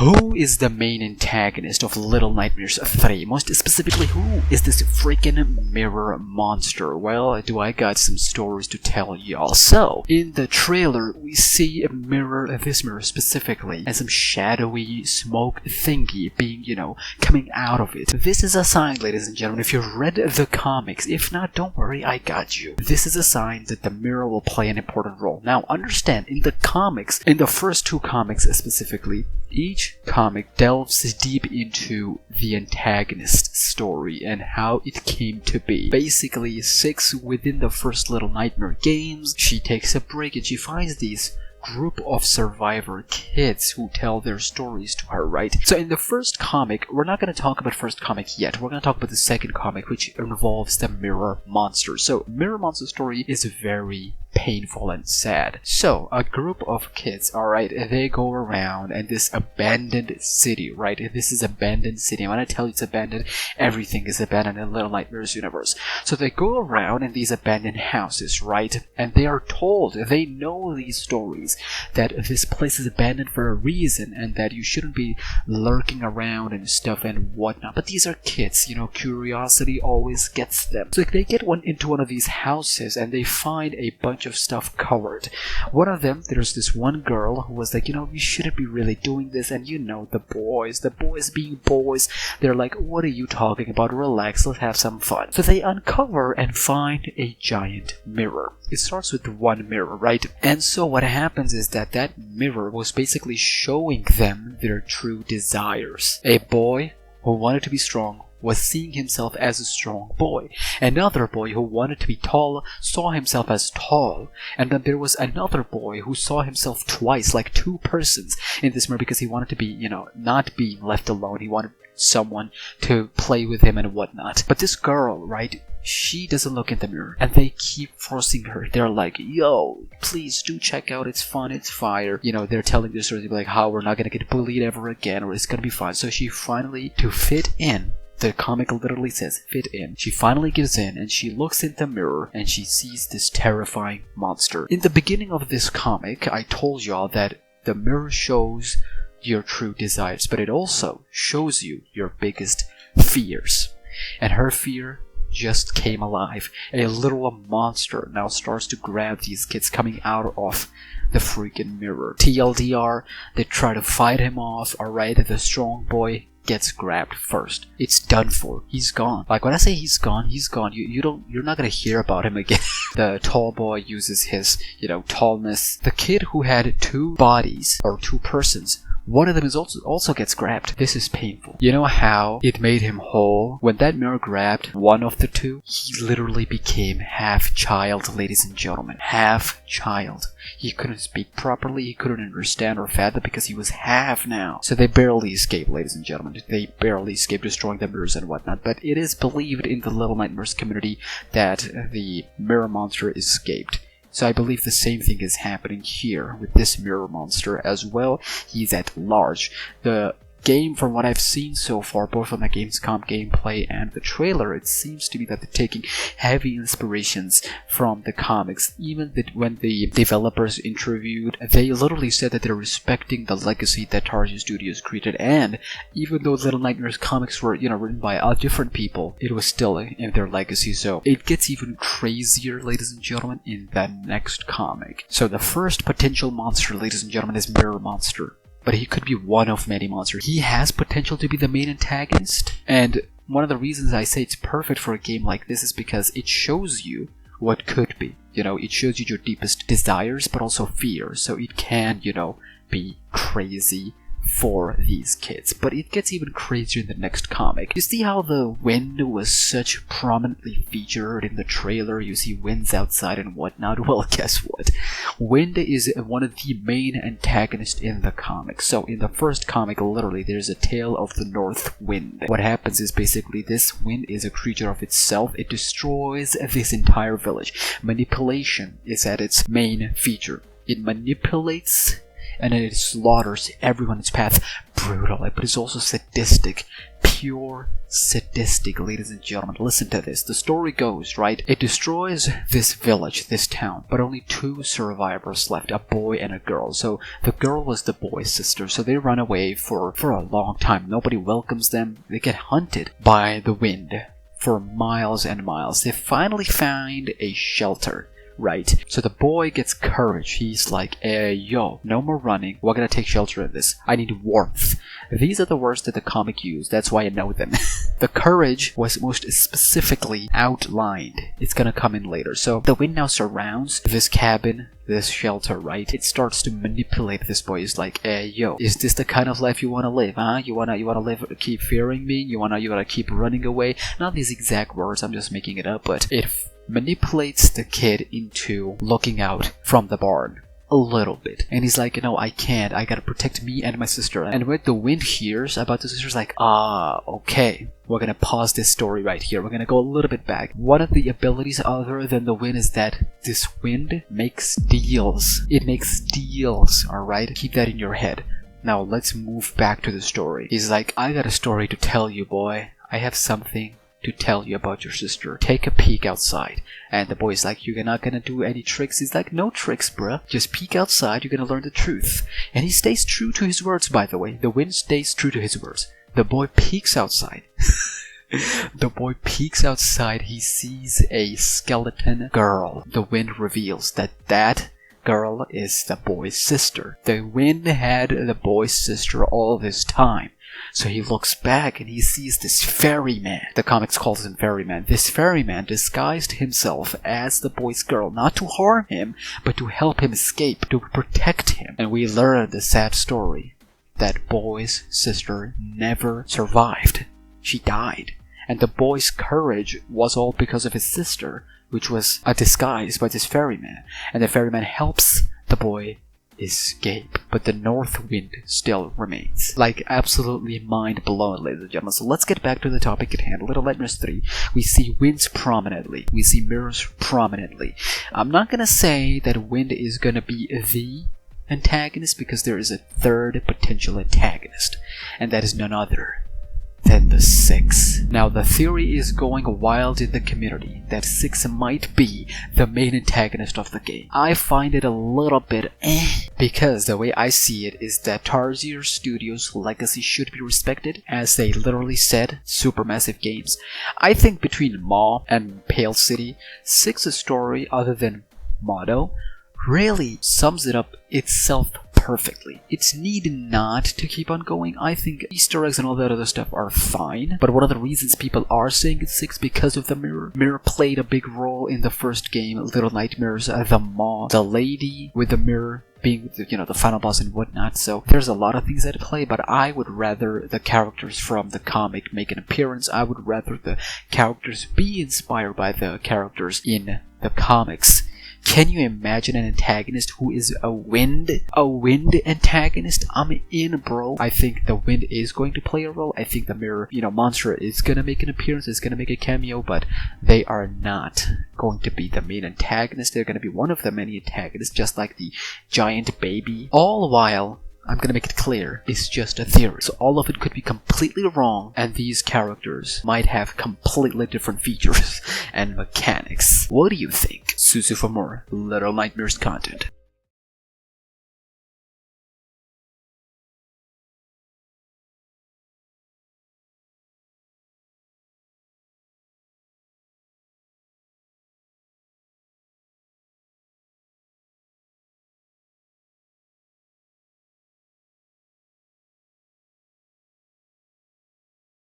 Who is the main antagonist of Little Nightmares 3? Most specifically, who is this freaking mirror monster? Well, I got some stories to tell y'all. So, in the trailer, we see this mirror specifically, and some shadowy smoke thingy being, coming out of it. This is a sign, ladies and gentlemen, if you've read the comics. If not, don't worry, I got you. This is a sign that the mirror will play an important role. Now, understand, in the comics, in the first 2 comics specifically, each comic delves deep into the antagonist story and how it came to be. Basically, 6 within the first Little Nightmare games, she takes a break and she finds these group of survivor kids who tell their stories to her, right? So in the first comic, we're not going to talk about first comic yet. We're going to talk about the second comic, which involves the mirror monster. So mirror monster story is very painful and sad. So a group of kids, alright, they go around in this abandoned city, right? This is abandoned city. When I tell you it's abandoned, everything is abandoned in Little Nightmares universe. So they go around in these abandoned houses, right? And they are told, they know these stories, that this place is abandoned for a reason and that you shouldn't be lurking around and stuff and whatnot. But these are kids, curiosity always gets them. So they get into one of these houses and they find a bunch of stuff covered. One of them, there's this one girl who was like, we shouldn't be really doing this, and the boys being boys, they're like, what are you talking about? Relax, let's have some fun. So they uncover and find a giant mirror. It starts with one mirror, right? And so what happens is that mirror was basically showing them their true desires. A boy who wanted to be strong was seeing himself as a strong boy. Another boy who wanted to be tall saw himself as tall. And then there was another boy who saw himself twice, like 2 persons in this mirror, because he wanted to be, not being left alone. He wanted someone to play with him and whatnot. But this girl, right, she doesn't look in the mirror, and they keep forcing her. They're like, yo, please do check out, it's fun, it's fire. They're telling their story like how we're not gonna get bullied ever again, or it's gonna be fun. So she finally, to fit in, the comic literally says fit in, she finally gives in and she looks in the mirror and she sees this terrifying monster. In the beginning of this comic, I told y'all that the mirror shows your true desires, but it also shows you your biggest fears. And her fear just came alive. A little monster now starts to grab these kids coming out of the freaking mirror. TLDR, they try to fight him off, alright, the strong boy gets grabbed first. It's done for. He's gone. Like when I say he's gone, he's gone. You're not gonna hear about him again. The tall boy uses his, tallness. The kid who had 2 bodies, or 2 persons, one of them is also gets grabbed. This is painful. You know how it made him whole? When that mirror grabbed one of the 2, he literally became half child, ladies and gentlemen. Half child. He couldn't speak properly, he couldn't understand or fathom because he was half now. So they barely escaped, ladies and gentlemen. They barely escaped destroying the mirrors and whatnot. But it is believed in the Little Nightmares community that the mirror monster escaped. So I believe the same thing is happening here with this mirror monster as well. He's at large. The game, from what I've seen so far, both from the Gamescom gameplay and the trailer, it seems to be that they're taking heavy inspirations from the comics. Even that when the developers interviewed, they literally said that they're respecting the legacy that Target Studios created, and even though Little Nightmares comics were, written by different people, it was still in their legacy. So it gets even crazier, ladies and gentlemen, in that next comic. So the first potential monster, ladies and gentlemen, is Mirror Monster. But he could be one of many monsters. He has potential to be the main antagonist. And one of the reasons I say it's perfect for a game like this is because it shows you what could be. It shows you your deepest desires, but also fears. So it can, be crazy for these kids. But it gets even crazier in the next comic. You see how the wind was such prominently featured in the trailer? You see winds outside and whatnot. Well, guess what? Wind is one of the main antagonists in the comic. So in the first comic, literally, there's a tale of the North Wind. What happens is basically this wind is a creature of itself. It destroys this entire village. Manipulation is at its main feature. It manipulates and it slaughters everyone in its path. Brutal, but it's also sadistic, pure sadistic, ladies and gentlemen. Listen to this. The story goes, right? It destroys this village, this town, but only 2 survivors left, a boy and a girl. So the girl was the boy's sister, so they run away for a long time. Nobody welcomes them. They get hunted by the wind for miles and miles. They finally find a shelter. Right, so the boy gets courage. He's like, yo, no more running. We're gonna take shelter in this. I need warmth. These are the words that the comic used. That's why I know them. The courage was most specifically outlined. It's gonna come in later. So the wind now surrounds this cabin, this shelter, right? It starts to manipulate this boy. He's like, yo, is this the kind of life you wanna live, huh? You wanna live, keep fearing me? You wanna keep running away? Not these exact words, I'm just making it up, but it manipulates the kid into looking out from the barn a little bit. And he's like, no, I can't. I gotta protect me and my sister. And when the wind hears about the sister's like, okay. We're gonna pause this story right here. We're gonna go a little bit back. One of the abilities other than the wind is that this wind makes deals. It makes deals, alright? Keep that in your head. Now let's move back to the story. He's like, I got a story to tell you, boy. I have something to tell you about your sister. Take a peek outside. And the boy's like, you're not gonna do any tricks? He's like, no tricks, bruh. Just peek outside, you're gonna learn the truth. And he stays true to his words, by the way. The wind stays true to his words. The boy peeks outside. The boy peeks outside. He sees a skeleton girl. The wind reveals that girl is the boy's sister. The wind had the boy's sister all this time. So he looks back and he sees this ferryman. The comics calls him ferryman. This ferryman disguised himself as the boy's girl, not to harm him, but to help him escape, to protect him. And we learn the sad story. That boy's sister never survived. She died. And the boy's courage was all because of his sister, which was a disguise by this ferryman. And the ferryman helps the boy escape, but the north wind still remains. Like, absolutely mind-blowing, ladies and gentlemen. So let's get back to the topic at hand. Little Nightmares 3. We see winds prominently. We see mirrors prominently. I'm not gonna say that wind is gonna be the antagonist, because there is a third potential antagonist, and that is none other than the 6. Now, the theory is going wild in the community that 6 might be the main antagonist of the game. I find it a little bit because the way I see it is that Tarsier Studios' legacy should be respected, as they literally said, supermassive games. I think between Maw and Pale City, 6's story, other than Motto, really sums it up itself perfectly. It's need not to keep on going. I think Easter eggs and all that other stuff are fine, but one of the reasons people are saying it's 6 because of the mirror. Mirror played a big role in the first game, Little Nightmares, the Maw, the lady with the mirror being, the final boss and whatnot. So there's a lot of things at play, but I would rather the characters from the comic make an appearance. I would rather the characters be inspired by the characters in the comics. Can you imagine an antagonist who is a wind antagonist? I'm in, bro. I think the wind is going to play a role. I think the mirror, monster is gonna make an appearance, is gonna make a cameo, but they are not going to be the main antagonist. They're gonna be one of the many antagonists, just like the giant baby. All while, I'm gonna make it clear, it's just a theory. So all of it could be completely wrong, and these characters might have completely different features and mechanics. What do you think? Susu for more Little Nightmares content.